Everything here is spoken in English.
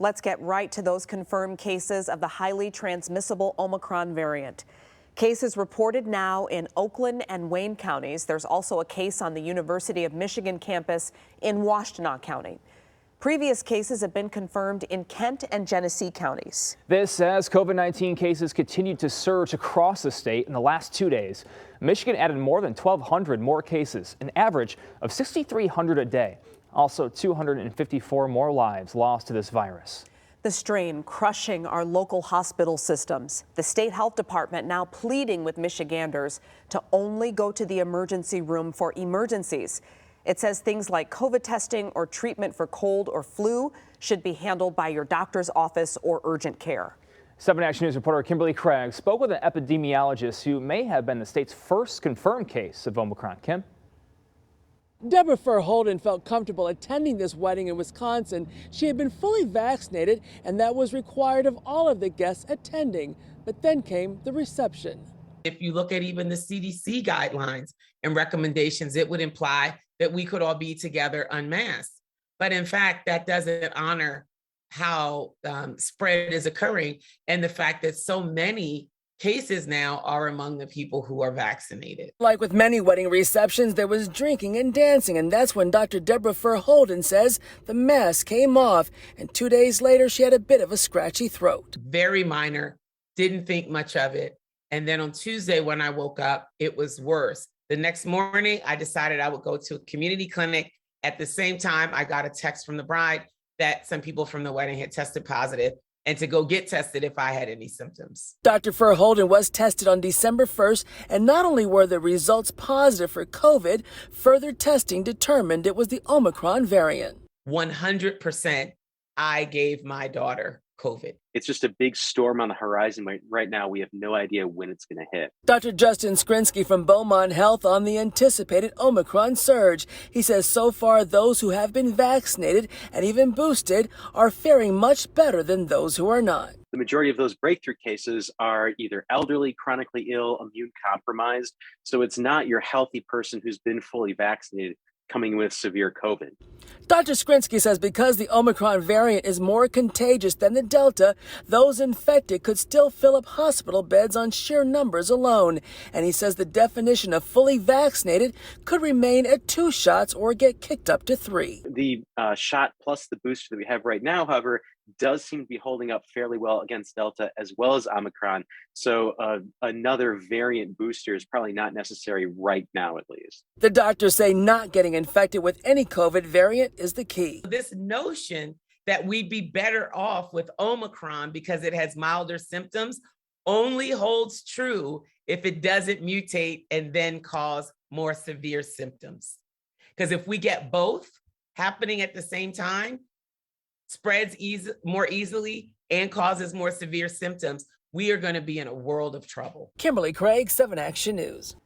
Let's get right to those confirmed cases of the highly transmissible Omicron variant. Cases reported now in Oakland and Wayne counties. There's also a case on the University of Michigan campus in Washtenaw County. Previous cases have been confirmed in Kent and Genesee counties. This as COVID-19 cases continued to surge across the state in the last 2 days. Michigan added more than 1,200 more cases, an average of 6,300 a day. Also, 254 more lives lost to this virus. The strain crushing our local hospital systems. The state health department now pleading with Michiganders to only go to the emergency room for emergencies. It says things like COVID testing or treatment for cold or flu should be handled by your doctor's office or urgent care. 7 Action News reporter Kimberly Craig spoke with an epidemiologist who may have been the state's first confirmed case of Omicron. Kim? Deborah Furr Holden felt comfortable attending this wedding in Wisconsin. She had been fully vaccinated, and that was required of all of the guests attending. But then came the reception. If you look at even the CDC guidelines and recommendations, it would imply that we could all be together unmasked. But in fact, that doesn't honor how spread is occurring and the fact that so many cases now are among the people who are vaccinated. Like with many wedding receptions, there was drinking and dancing, and that's when Dr. Deborah Furr Holden says the mask came off, and 2 days later she had a bit of a scratchy throat. Very minor, didn't think much of it. And then on Tuesday when I woke up, it was worse. The next morning, I decided I would go to a community clinic. At the same time, I got a text from the bride that some people from the wedding had tested positive and to go get tested if I had any symptoms. Dr. Furr Holden was tested on December 1st, and not only were the results positive for COVID, further testing determined it was the Omicron variant. 100% I gave my daughter COVID. It's just a big storm on the horizon. Right now, we have no idea when it's going to hit. Dr. Justin Skrinsky from Beaumont Health on the anticipated Omicron surge. He says so far those who have been vaccinated and even boosted are faring much better than those who are not. The majority of those breakthrough cases are either elderly, chronically ill, immune compromised. So it's not your healthy person who's been fully vaccinated coming with severe COVID. Dr. Skrinsky says because the Omicron variant is more contagious than the Delta, those infected could still fill up hospital beds on sheer numbers alone. And he says the definition of fully vaccinated could remain at 2 shots or get kicked up to 3. The shot plus the booster that we have right now, however, does seem to be holding up fairly well against Delta as well as Omicron. So another variant booster is probably not necessary right now, at least. The doctors say not getting infected with any COVID variant is the key. This notion that we'd be better off with Omicron because it has milder symptoms only holds true if it doesn't mutate and then cause more severe symptoms. Because if we get both happening at the same time, spreads more easily and causes more severe symptoms, we are going to be in a world of trouble. Kimberly Craig, 7 Action News.